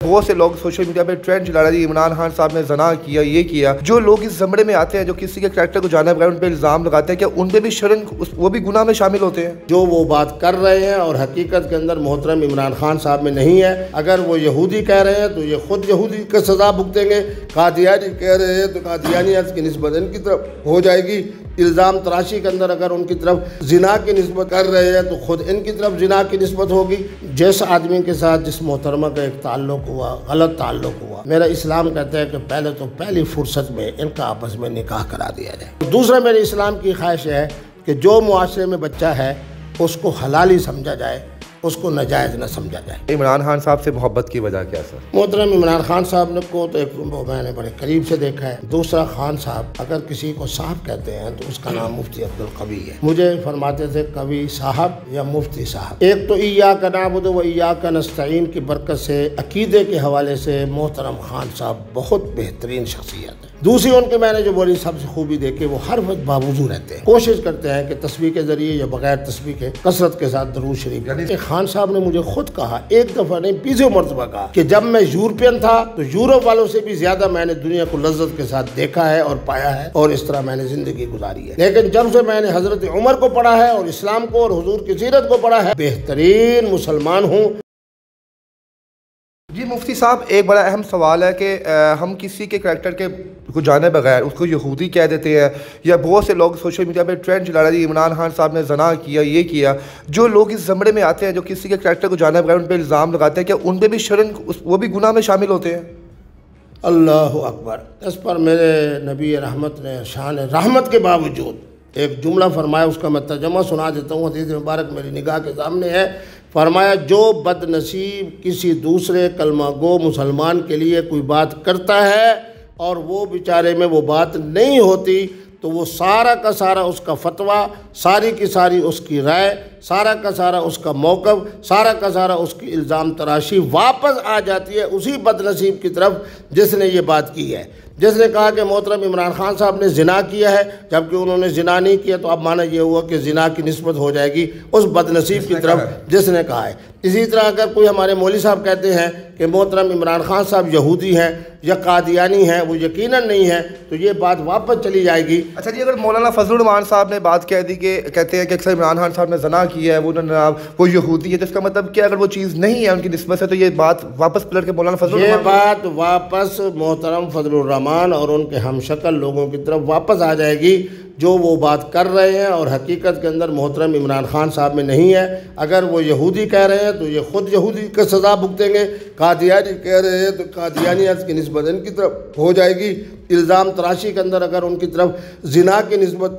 بہت سے لوگ سوشل میڈیا پہ ٹرینڈ چلا رہے ہیں عمران خان صاحب نے زنا کیا، یہ کیا۔ جو لوگ اس زمرے میں آتے ہیں، جو کسی کے کریکٹر کو جانا بغیر ان پہ الزام لگاتے ہیں، کہ ان پہ بھی شرن وہ بھی گناہ میں شامل ہوتے ہیں؟ جو وہ بات کر رہے ہیں اور حقیقت کے اندر محترم عمران خان صاحب میں نہیں ہے، اگر وہ یہودی کہہ رہے ہیں تو یہ خود یہودی کا سزا بھگتیں گے، قادیانی کہہ رہے ہیں تو قادیانیت کی نسبت ان کی طرف ہو جائے گی، الزام تراشی کے اندر اگر ان کی طرف زنا کی نسبت کر رہے ہیں تو خود ان کی طرف زنا کی نسبت ہوگی۔ جس آدمی کے ساتھ جس محترمہ کا ایک تعلق ہوا، غلط تعلق ہوا، میرا اسلام کہتا ہے کہ پہلے تو پہلی فرصت میں ان کا آپس میں نکاح کرا دیا جائے۔ دوسرا میرے اسلام کی خواہش ہے کہ جو معاشرے میں بچہ ہے اس کو حلالی سمجھا جائے، اس کو ناجائز نہ سمجھا جائے۔ عمران خان صاحب سے محبت کی وجہ کیا سر؟ محترم عمران خان صاحب نے کو تو ایک میں نے بڑے قریب سے دیکھا ہے۔ دوسرا، خان صاحب اگر کسی کو صاحب کہتے ہیں تو اس کا نام مفتی عبدالقوی ہے۔ مجھے فرماتے تھے قوی صاحب یا مفتی صاحب۔ ایک تو ایاک نعبد و ایاک نستعین کی برکت سے، عقیدے کے حوالے سے محترم خان صاحب بہت بہترین شخصیت ہے۔ دوسری ان کے میں نے جو بڑی سب سے خوبی دیکھی، وہ ہر وقت باوضو رہتے ہیں، کوشش کرتے ہیں کہ تسبیح کے ذریعے یا بغیر تسبیح کے کثرت کے ساتھ درود شریف۔ خان صاحب نے مجھے خود کہا، ایک دفعہ نہیں 20 مرتبہ کہا، کہ جب میں یورپین تھا تو یورپ والوں سے بھی زیادہ میں نے دنیا کو لذت کے ساتھ دیکھا ہے اور پایا ہے، اور اس طرح میں نے زندگی گزاری ہے، لیکن جب سے میں نے حضرت عمر کو پڑھا ہے اور اسلام کو اور حضور کی سیرت کو پڑھا ہے، بہترین مسلمان ہوں۔ جی مفتی صاحب، ایک بڑا اہم سوال ہے کہ ہم کسی کے کریکٹر کے کو جانے بغیر اس کو یہودی کہہ دیتے ہیں، یا بہت سے لوگ سوشل میڈیا پہ ٹرینڈ چلا رہے ہیں عمران خان صاحب نے زنا کیا، یہ کیا۔ جو لوگ اس زمرے میں آتے ہیں، جو کسی کے کریکٹر کو جانے بغیر ان پہ الزام لگاتے ہیں، کہ ان پہ بھی شرن وہ بھی گناہ میں شامل ہوتے ہیں؟ اللہ اکبر! اس پر میرے نبی رحمت نے شان رحمت کے باوجود ایک جملہ فرمایا، اس کا میں ترجمہ سنا دیتا ہوں، حدیث مبارک میری نگاہ کے سامنے ہے۔ فرمایا، جو بد نصیب کسی دوسرے کلمہ گو مسلمان کے لیے کوئی بات کرتا ہے اور وہ بیچارے میں وہ بات نہیں ہوتی، تو وہ سارا کا سارا اس کا فتویٰ، ساری کی ساری اس کی رائے، سارا کا سارا اس کا موقف، سارا کا سارا اس کی الزام تراشی واپس آ جاتی ہے اسی بد نصیب کی طرف جس نے یہ بات کی ہے، جس نے کہا کہ محترم عمران خان صاحب نے زنا کیا ہے، جبکہ انہوں نے زنا نہیں کیا، تو اب معنی یہ ہوا کہ زنا کی نسبت ہو جائے گی اس بد نصیب کی طرف جس نے کہا ہے۔ اسی طرح اگر کوئی ہمارے مولوی صاحب کہتے ہیں کہ محترم عمران خان صاحب یہودی ہیں یا قادیانی ہیں، وہ یقیناً نہیں ہے، تو یہ بات واپس چلی جائے گی۔ اچھا جی، اگر مولانا فضل الرحمان صاحب نے بات کہہ دی کہ کہتے ہیں کہ اکثر عمران خان صاحب نے زنا کیا ہے، وہ یہودی ہے، تو اس کا مطلب کیا اگر وہ چیز نہیں ہے ان کی نسبت سے، تو یہ بات واپس پلٹ کے مولانا فضل الرحمان، یہ بات واپس محترم فضل الرحمان اور ان کے ہم شکل لوگوں کی طرف واپس آ جائے گی، جو وہ بات کر رہے ہیں اور حقیقت کے اندر محترم عمران خان صاحب میں نہیں ہے۔ اگر وہ یہودی کہہ رہے ہیں تو یہ خود یہودی کا سزا بھگتیں گے، قادیانی کہہ رہے ہیں تو قادیانیت کی نسبت ان کی طرف ہو جائے گی، الزام تراشی کے اندر اگر ان کی طرف زنا کی نسبت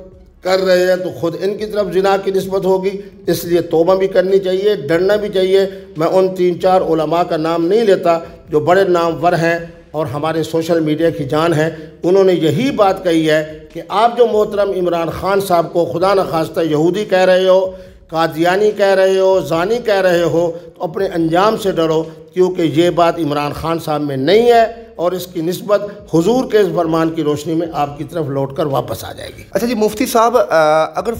کر رہے ہیں تو خود ان کی طرف زنا کی نسبت ہوگی۔ اس لیے توبہ بھی کرنی چاہیے، ڈرنا بھی چاہیے۔ میں ان 3-4 علماء کا نام نہیں لیتا جو بڑے نامور ہیں اور ہمارے سوشل میڈیا کی جان ہے، انہوں نے یہی بات کہی ہے کہ آپ جو محترم عمران خان صاحب کو خدا نخواستہ یہودی کہہ رہے ہو، قادیانی کہہ رہے ہو، زانی کہہ رہے ہو، تو اپنے انجام سے ڈرو، کیونکہ یہ بات عمران خان صاحب میں نہیں ہے، اور اس کی نسبت حضور کے اس فرمان کی روشنی میں آپ کی طرف لوٹ کر واپس آ جائے گی۔ اچھا جی مفتی صاحب، اگر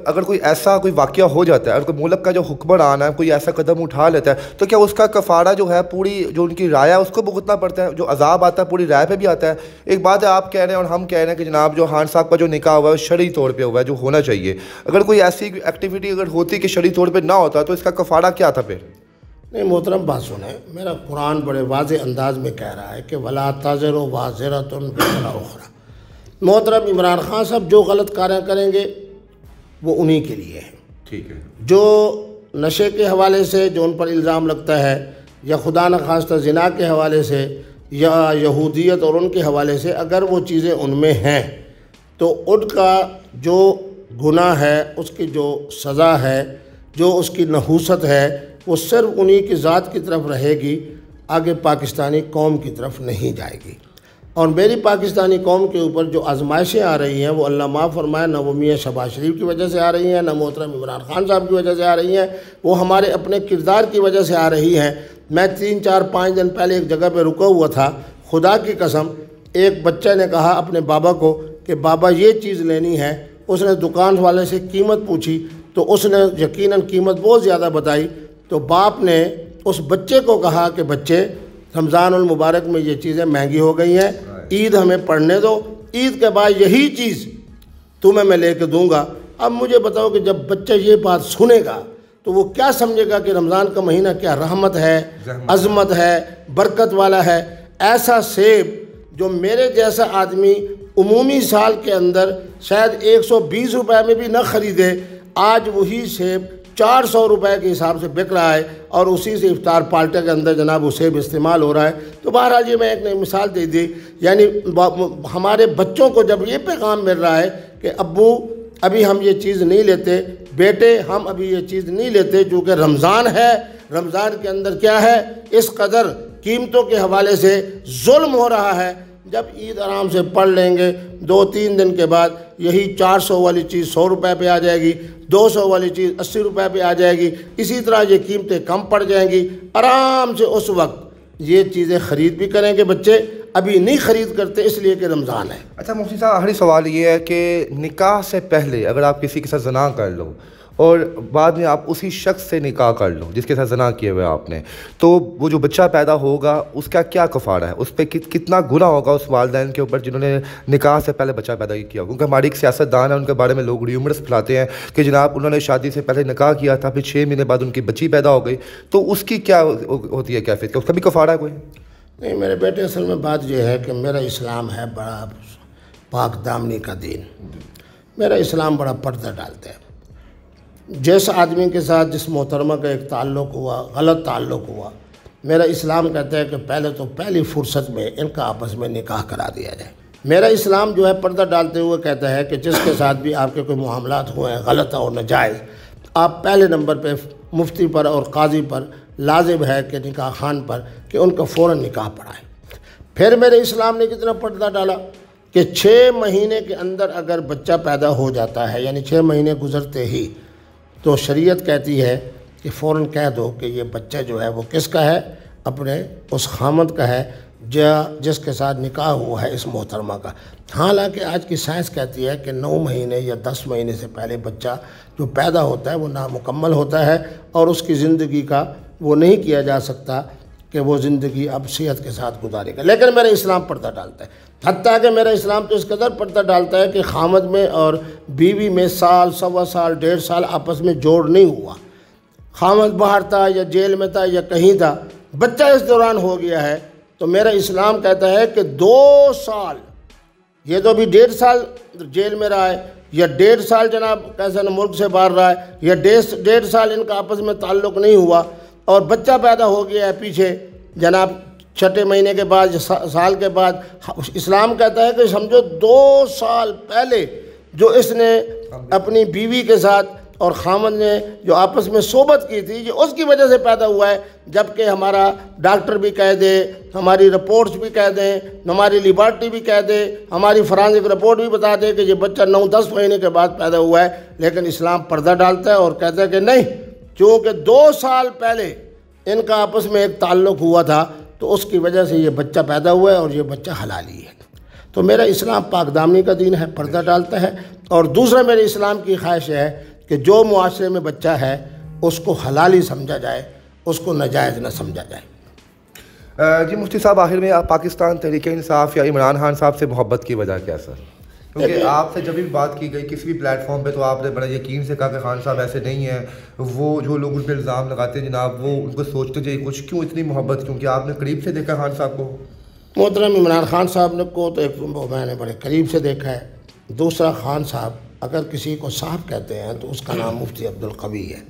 اگر کوئی ایسا کوئی واقعہ ہو جاتا ہے، اگر کوئی ملک کا جو حکمران ہے کوئی ایسا قدم اٹھا لیتا ہے، تو کیا اس کا کفارہ جو ہے پوری جو ان کی رائے ہے اس کو بھگتنا پڑتا ہے؟ جو عذاب آتا ہے پوری رائے پہ بھی آتا ہے؟ ایک بات ہے آپ کہہ رہے ہیں اور ہم کہہ رہے ہیں کہ جناب جو خان صاحب کا جو نکاح ہوا ہے شرعی طور پہ ہوا ہے، جو ہونا چاہیے، اگر کوئی ایسی ایکٹیویٹی اگر ہوتی کہ شرعی طور پہ نہ ہوتا تو اس کا کفارہ کیا تھا پھر؟ نہیں محترم، بات سنیں، میرا قرآن بڑے واضح انداز میں کہہ رہا ہے کہ وَلَا تَزِرُ وَازِرَةٌ وِزْرَ أُخْرَىٰ۔ محترم عمران خان صاحب جو غلط کاریاں کریں گے وہ انہی کے لیے ہے۔ ٹھیک ہے۔ جو نشے کے حوالے سے جو ان پر الزام لگتا ہے، یا خدا نخواستہ زنا کے حوالے سے، یا یہودیت اور ان کے حوالے سے، اگر وہ چیزیں ان میں ہیں تو ان کا جو گناہ ہے، اس کی جو سزا ہے، جو اس کی نحوست ہے، وہ صرف انہی کی ذات کی طرف رہے گی، آگے پاکستانی قوم کی طرف نہیں جائے گی۔ اور میری پاکستانی قوم کے اوپر جو آزمائشیں آ رہی ہیں، وہ اللہ معاف فرمائے، نہ وہ میاں شہباز شریف کی وجہ سے آ رہی ہیں، نہ محترم عمران خان صاحب کی وجہ سے آ رہی ہیں، وہ ہمارے اپنے کردار کی وجہ سے آ رہی ہیں۔ میں 3-4-5 دن پہلے ایک جگہ پہ رکا ہوا تھا، خدا کی قسم ایک بچہ نے کہا اپنے بابا کو کہ بابا یہ چیز لینی ہے، اس نے دکان والے سے قیمت پوچھی تو اس نے یقیناً قیمت بہت زیادہ بتائی، تو باپ نے اس بچے کو کہا کہ بچے رمضان المبارک میں یہ چیزیں مہنگی ہو گئی ہیں، عید ہمیں پڑھنے دو، عید کے بعد یہی چیز تمہیں میں لے کے دوں گا۔ اب مجھے بتاؤ کہ جب بچہ یہ بات سنے گا تو وہ کیا سمجھے گا کہ رمضان کا مہینہ کیا رحمت ہے، عظمت ہے، برکت والا ہے۔ ایسا سیب جو میرے جیسا آدمی عمومی سال کے اندر شاید 120 روپے میں بھی نہ خریدے، آج وہی سیب 400 روپے کے حساب سے بک رہا ہے، اور اسی سے افطار پارٹی کے اندر جناب وہ سیب استعمال ہو رہا ہے۔ تو بہرحال یہ میں ایک مثال دے دی، یعنی ہمارے بچوں کو جب یہ پیغام مل رہا ہے کہ ابو ابھی ہم یہ چیز نہیں لیتے، بیٹے ہم ابھی یہ چیز نہیں لیتے چونکہ رمضان ہے، رمضان کے اندر کیا ہے، اس قدر قیمتوں کے حوالے سے ظلم ہو رہا ہے۔ جب عید آرام سے پڑھ لیں گے، 2-3 دن کے بعد یہی 400 والی چیز 100 روپے پہ آ جائے گی، 200 والی چیز 80 روپے پہ آ جائے گی، اسی طرح یہ قیمتیں کم پڑ جائیں گی۔ آرام سے اس وقت یہ چیزیں خرید بھی کریں گے بچے، ابھی نہیں خرید کرتے اس لیے کہ رمضان ہے۔ اچھا مفتی صاحب، آخری سوال یہ ہے کہ نکاح سے پہلے اگر آپ کسی کے ساتھ زنا کر لو اور بعد میں آپ اسی شخص سے نکاح کر لو جس کے ساتھ زنا کیے ہوئے آپ نے، تو وہ جو بچہ پیدا ہوگا اس کا کیا کفارہ ہے؟ اس پہ کتنا گناہ ہوگا اس والدین کے اوپر جنہوں نے نکاح سے پہلے بچہ پیدا کیا ہوگا؟ کیونکہ ہماری ایک سیاست دان ہے، ان کے بارے میں لوگ ریومرز پھیلاتے ہیں کہ جناب انہوں نے شادی سے پہلے نکاح کیا تھا، پھر 6 مہینے بعد ان کی بچی پیدا ہو گئی، تو اس کی کیا ہوتی ہے کیفیت؟ اس کا بھی کفارہ ہے کوئی؟ نہیں میرے بیٹے، اصل میں بات یہ ہے کہ میرا اسلام ہے بڑا پاک دامنی کا دین، میرا اسلام بڑا پردہ ڈالتا ہے۔ جس آدمی کے ساتھ جس محترمہ کا ایک تعلق ہوا، غلط تعلق ہوا، میرا اسلام کہتا ہے کہ پہلے تو پہلی فرصت میں ان کا آپس میں نکاح کرا دیا جائے۔ میرا اسلام جو ہے پردہ ڈالتے ہوئے کہتا ہے کہ جس کے ساتھ بھی آپ کے کوئی معاملات ہوئے ہیں غلط اور ناجائز، آپ پہلے نمبر پہ مفتی پر اور قاضی پر لازم ہے کہ نکاح خان پر کہ ان کا فوراً نکاح پڑھائیں۔ پھر میرے اسلام نے کتنا پردہ ڈالا کہ 6 مہینے کے اندر اگر بچہ پیدا ہو جاتا ہے، یعنی 6 مہینے گزرتے ہی، تو شریعت کہتی ہے کہ فوراً کہہ دو کہ یہ بچہ جو ہے وہ کس کا ہے، اپنے اس خامد کا ہے جس کے ساتھ نکاح ہوا ہے اس محترمہ کا۔ حالانکہ آج کی سائنس کہتی ہے کہ 9 مہینے یا 10 مہینے سے پہلے بچہ جو پیدا ہوتا ہے وہ نامکمل ہوتا ہے، اور اس کی زندگی کا وہ نہیں کیا جا سکتا کہ وہ زندگی اب صحت کے ساتھ گزارے گا۔ لیکن میرا اسلام پردہ ڈالتا ہے، حتیٰ کہ میرا اسلام تو اس قدر پردہ ڈالتا ہے کہ خامد میں اور بیوی میں سال، 1.25 سال، 1.5 سال آپس میں جوڑ نہیں ہوا، خامد باہر تھا یا جیل میں تھا یا کہیں تھا، بچہ اس دوران ہو گیا ہے، تو میرا اسلام کہتا ہے کہ 2 سال، یہ تو ابھی 1.5 سال جیل میں رہا ہے، یا 1.5 سال جناب کیسے نہ ملک سے باہر رہا ہے، یا 1.5 سال ان کا آپس میں تعلق نہیں ہوا، اور بچہ پیدا ہو گیا ہے پیچھے جناب 6 مہینے کے بعد یا سال کے بعد، اسلام کہتا ہے کہ سمجھو 2 سال پہلے جو اس نے اپنی بیوی کے ساتھ اور خامد نے جو آپس میں صحبت کی تھی، یہ اس کی وجہ سے پیدا ہوا ہے، جبکہ ہمارا ڈاکٹر بھی کہہ دے، ہماری رپورٹس بھی کہہ دیں، ہماری لیبارٹری بھی کہہ دے، ہماری فرانزک رپورٹ بھی بتا دے کہ یہ بچہ 9-10 مہینے کے بعد پیدا ہوا ہے، لیکن اسلام پردہ ڈالتا ہے اور کہتا ہے کہ نہیں، چونکہ 2 سال پہلے ان کا آپس میں ایک تعلق ہوا تھا، تو اس کی وجہ سے یہ بچہ پیدا ہوا ہے اور یہ بچہ حلالی ہے۔ تو میرا اسلام پاک دامنی کا دین ہے، پردہ ڈالتا ہے۔ اور دوسرا میرے اسلام کی خواہش ہے کہ جو معاشرے میں بچہ ہے اس کو حلالی سمجھا جائے، اس کو ناجائز نہ سمجھا جائے۔ جی مفتی صاحب، آخر میں آپ پاکستان تحریک انصاف یا عمران خان صاحب سے محبت کی وجہ کیا سر؟ کیونکہ آپ سے جب بھی بات کی گئی کسی بھی پلیٹ فارم پہ تو آپ نے بڑا یقین سے کہا کہ خان صاحب ایسے نہیں ہیں، وہ جو لوگ ان پہ الزام لگاتے ہیں جناب وہ ان کو سوچتے چاہیے کچھ، کیوں اتنی محبت؟ کیونکہ آپ نے قریب سے دیکھا خان صاحب کو۔ محترم عمران خان صاحب کو تو ایک میں نے بڑے قریب سے دیکھا ہے، دوسرا خان صاحب اگر کسی کو صاحب کہتے ہیں تو اس کا نام مفتی عبدالقوی ہے،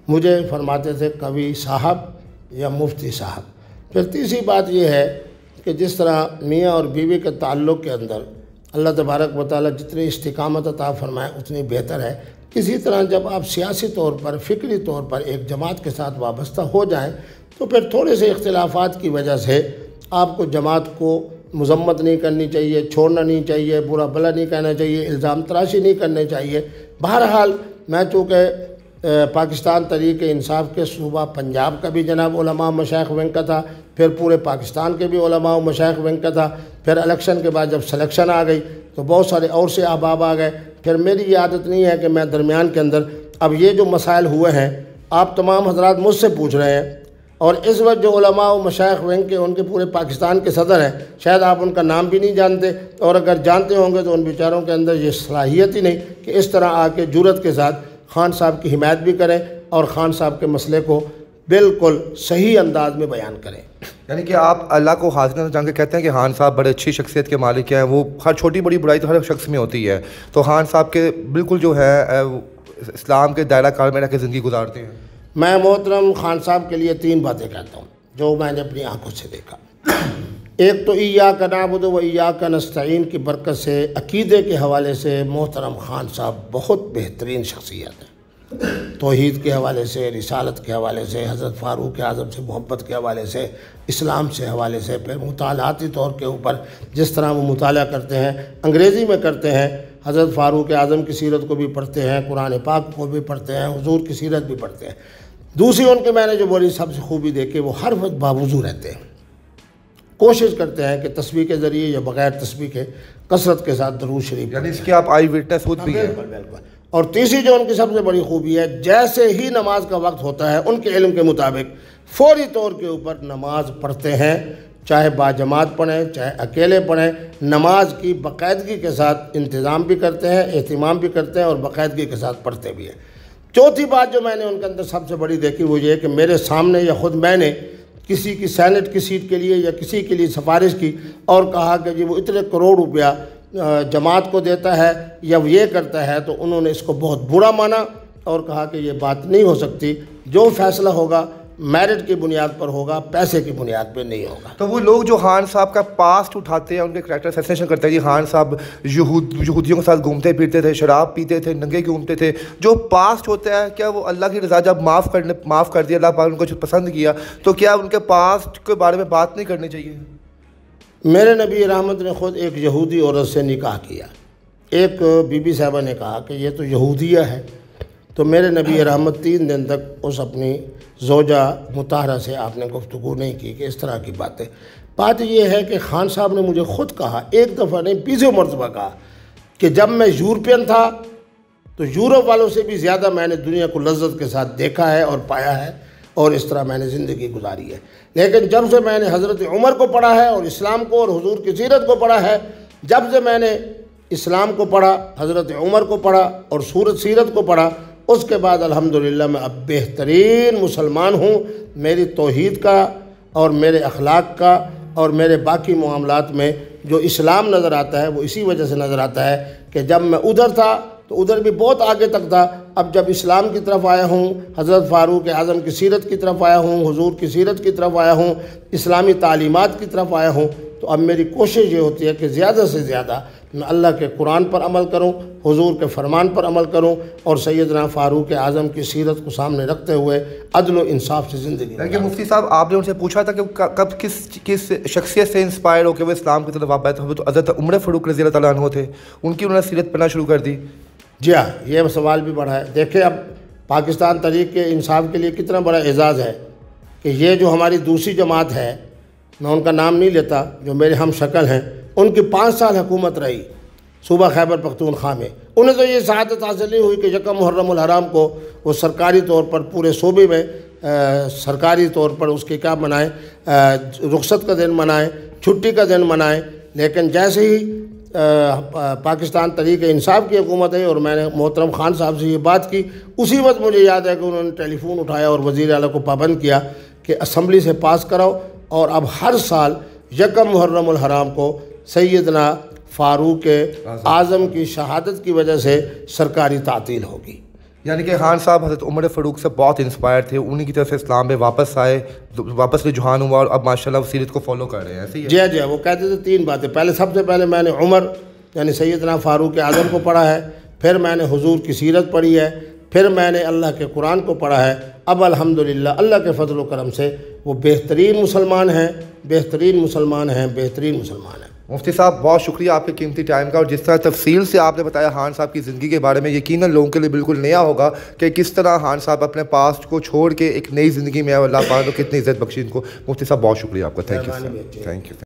مجھے فرماتے تھے قوی صاحب یا مفتی صاحب۔ پھر تیسری بات یہ ہے کہ جس طرح میاں اور بیوی کے تعلق کے اندر اللہ تبارک و تعالیٰ جتنی استقامت عطا فرمائے اتنی بہتر ہے، اسی طرح جب آپ سیاسی طور پر، فکری طور پر ایک جماعت کے ساتھ وابستہ ہو جائیں تو پھر تھوڑے سے اختلافات کی وجہ سے آپ کو جماعت کو مذمت نہیں کرنی چاہیے، چھوڑنا نہیں چاہیے، برا بھلا نہیں کہنا چاہیے، الزام تراشی نہیں کرنے چاہیے۔ بہرحال میں چونکہ پاکستان تحریک انصاف کے صوبہ پنجاب کا بھی جناب علماء مشائخ ونگ کا تھا، پھر پورے پاکستان کے بھی علماء مشائخ ونگ کا تھا، پھر الیکشن کے بعد جب سلیکشن آ گئی تو بہت سارے اور سے احباب آ گئے، پھر میری یہ عادت نہیں ہے کہ میں درمیان کے اندر اب یہ جو مسائل ہوئے ہیں آپ تمام حضرات مجھ سے پوچھ رہے ہیں اور اس وقت جو علماء و مشائخ ونگ کے ان کے پورے پاکستان کے صدر ہیں، شاید آپ ان کا نام بھی نہیں جانتے، اور اگر جانتے ہوں گے تو ان بیچاروں کے اندر یہ صلاحیت ہی نہیں کہ اس طرح آ کے جرأت کے ساتھ خان صاحب کی حمایت بھی کریں اور خان صاحب کے مسئلے کو بالکل صحیح انداز میں بیان کریں۔ یعنی کہ آپ اللہ کو حاضر جان کے کہتے ہیں کہ خان صاحب بڑے اچھی شخصیت کے مالک ہیں، وہ ہر چھوٹی بڑی برائی تو ہر شخص میں ہوتی ہے، تو خان صاحب کے بالکل جو ہے اسلام کے دائرہ کار میں رہ کے زندگی گزارتے ہیں۔ میں محترم خان صاحب کے لیے 3 باتیں کہتا ہوں جو میں نے اپنی آنکھوں سے دیکھا۔ ایک تو ایاک نعبد و ایاک نستعین کی برکت سے، عقیدے کے حوالے سے محترم خان صاحب بہت بہترین شخصیت ہیں، توحید کے حوالے سے، رسالت کے حوالے سے، حضرت فاروق اعظم سے محبت کے حوالے سے، اسلام سے حوالے سے، پھر مطالعاتی طور کے اوپر جس طرح وہ مطالعہ کرتے ہیں، انگریزی میں کرتے ہیں، حضرت فاروق اعظم کی سیرت کو بھی پڑھتے ہیں، قرآن پاک کو بھی پڑھتے ہیں، حضور کی سیرت بھی پڑھتے ہیں۔ دوسری ان کے میں نے جو بڑی سب سے خوبی دیکھی، وہ ہر وقت باوضو رہتے ہیں، کوشش کرتے ہیں کہ تسبیح کے ذریعے یا بغیر تسبیح کے کثرت کے ساتھ درود شریف، یعنی اس کے آپ آئی وٹنس خود بھی ہیں۔ بالکل۔ اور تیسری جو ان کی سب سے بڑی خوبی ہے، جیسے ہی نماز کا وقت ہوتا ہے ان کے علم کے مطابق فوری طور کے اوپر نماز پڑھتے ہیں، چاہے باجماعت پڑھیں چاہے اکیلے پڑھیں، نماز کی باقاعدگی کے ساتھ انتظام بھی کرتے ہیں، اہتمام بھی کرتے ہیں اور باقاعدگی کے ساتھ پڑھتے بھی ہیں۔ چوتھی بات جو میں نے ان کے اندر سب سے بڑی دیکھی وہ یہ کہ میرے سامنے یا خود میں نے کسی کی سینٹ کی سیٹ کے لیے یا کسی کے لیے سفارش کی اور کہا کہ جی وہ اتنے کروڑ روپیہ جماعت کو دیتا ہے یا وہ یہ کرتا ہے، تو انہوں نے اس کو بہت برا مانا اور کہا کہ یہ بات نہیں ہو سکتی، جو فیصلہ ہوگا میرٹ کی بنیاد پر ہوگا، پیسے کی بنیاد پہ نہیں ہوگا۔ تو وہ لوگ جو خان صاحب کا پاسٹ اٹھاتے ہیں، ان کے کریکٹر اسیسینیشن کرتے ہیں، یہ خان صاحب یہودیوں کے ساتھ گھومتے پھرتے تھے، شراب پیتے تھے، ننگے گھومتے تھے، جو پاسٹ ہوتا ہے کیا وہ اللہ کی رضا جب معاف کر دیا، اللہ پاک ان کو جو پسند کیا، تو کیا ان کے پاسٹ کے بارے میں بات نہیں کرنی چاہیے؟ میرے نبی رحمت نے خود ایک یہودی عورت سے نکاح کیا، ایک بی بی صاحبہ نے کہا کہ یہ تو یہودیہ ہے، تو میرے نبی رحمت 3 دن تک اس اپنی زوجہ مطہرہ سے آپ نے گفتگو نہیں کی کہ اس طرح کی باتیں۔ بات یہ ہے کہ خان صاحب نے مجھے خود کہا، ایک دفعہ نہیں 20 مرتبہ کہا کہ جب میں یورپین تھا تو یورپ والوں سے بھی زیادہ میں نے دنیا کو لذت کے ساتھ دیکھا ہے اور پایا ہے، اور اس طرح میں نے زندگی گزاری ہے، لیکن جب سے میں نے حضرت عمر کو پڑھا ہے اور اسلام کو اور حضور کی سیرت کو پڑھا ہے، جب سے میں نے اسلام کو پڑھا، حضرت عمر کو پڑھا اور سیرت کو پڑھا، اس کے بعد الحمدللہ میں اب بہترین مسلمان ہوں۔ میری توحید کا اور میرے اخلاق کا اور میرے باقی معاملات میں جو اسلام نظر آتا ہے وہ اسی وجہ سے نظر آتا ہے کہ جب میں ادھر تھا تو ادھر بھی بہت آگے تک تھا، اب جب اسلام کی طرف آیا ہوں، حضرت فاروق اعظم کی سیرت کی طرف آیا ہوں، حضور کی سیرت کی طرف آیا ہوں، اسلامی تعلیمات کی طرف آیا ہوں، تو اب میری کوشش یہ ہوتی ہے کہ زیادہ سے زیادہ میں اللہ کے قرآن پر عمل کروں، حضور کے فرمان پر عمل کروں اور سیدنا فاروق اعظم کی سیرت کو سامنے رکھتے ہوئے عدل و انصاف سے زندگی کہ مفتی صاحب آپ نے ان سے پوچھا تھا کہ کب کس شخصیت سے انسپائر ہو کہ وہ اسلام کی طرف واپس ہوئے، تو حضرت عمر فاروق رضی اللہ تعالیٰ عنہ تھے، ان کی انہوں نے سیرت پڑھنا شروع کر دی۔ جی ہاں، یہ سوال بھی بڑا ہے۔ دیکھیں اب پاکستان تحریک کے انصاف کے لیے کتنا بڑا اعزاز ہے کہ یہ جو ہماری دوسری جماعت ہے، میں ان کا نام نہیں لیتا، جو میرے ہم شکل ہیں، ان کی 5 سال حکومت رہی صوبہ خیبر پختونخوا میں، انہیں تو یہ سعادت حاصل نہیں ہوئی کہ یکم محرم الحرام کو وہ سرکاری طور پر پورے صوبے میں سرکاری طور پر اس کے کیا منائیں، رخصت کا دن منائیں، چھٹی کا دن منائیں، لیکن جیسے ہی پاکستان تحریک انصاف کی حکومت ہے اور میں نے محترم خان صاحب سے یہ بات کی، اسی وقت مجھے یاد ہے کہ انہوں نے ٹیلی فون اٹھایا اور وزیر اعلیٰ کو پابند کیا کہ اسمبلی سے پاس کراؤ، اور اب ہر سال یکم محرم الحرام کو سیدنا فاروق اعظم کی شہادت کی وجہ سے سرکاری تعطیل ہوگی۔ یعنی کہ خان صاحب حضرت عمر فاروق سے بہت انسپائر تھے، انہی کی طرف سے اسلام میں واپس آئے، واپس رجحان ہوا اور اب ماشاءاللہ سیرت کو فالو کر رہے ہیں، ایسے ہی ہے؟ جی، وہ کہتے تھے 3 باتیں، پہلے سب سے پہلے میں نے عمر یعنی سیدنا فاروق اعظم کو پڑھا ہے، پھر میں نے حضور کی سیرت پڑھی ہے، پھر میں نے اللہ کے قرآن کو پڑھا ہے، اب الحمدللہ اللہ کے فضل و کرم سے وہ بہترین مسلمان ہیں، بہترین مسلمان ہیں، بہترین مسلمان ہیں۔ مفتی صاحب بہت شکریہ آپ کے قیمتی ٹائم کا، اور جس طرح تفصیل سے آپ نے بتایا خان صاحب کی زندگی کے بارے میں، یقیناً لوگوں کے لیے بالکل نیا ہوگا کہ کس طرح خان صاحب اپنے پاسٹ کو چھوڑ کے ایک نئی زندگی میں اللہ پاک کو کتنی عزت بخشی ان کو۔ مفتی صاحب بہت شکریہ آپ کا، تھینک یو۔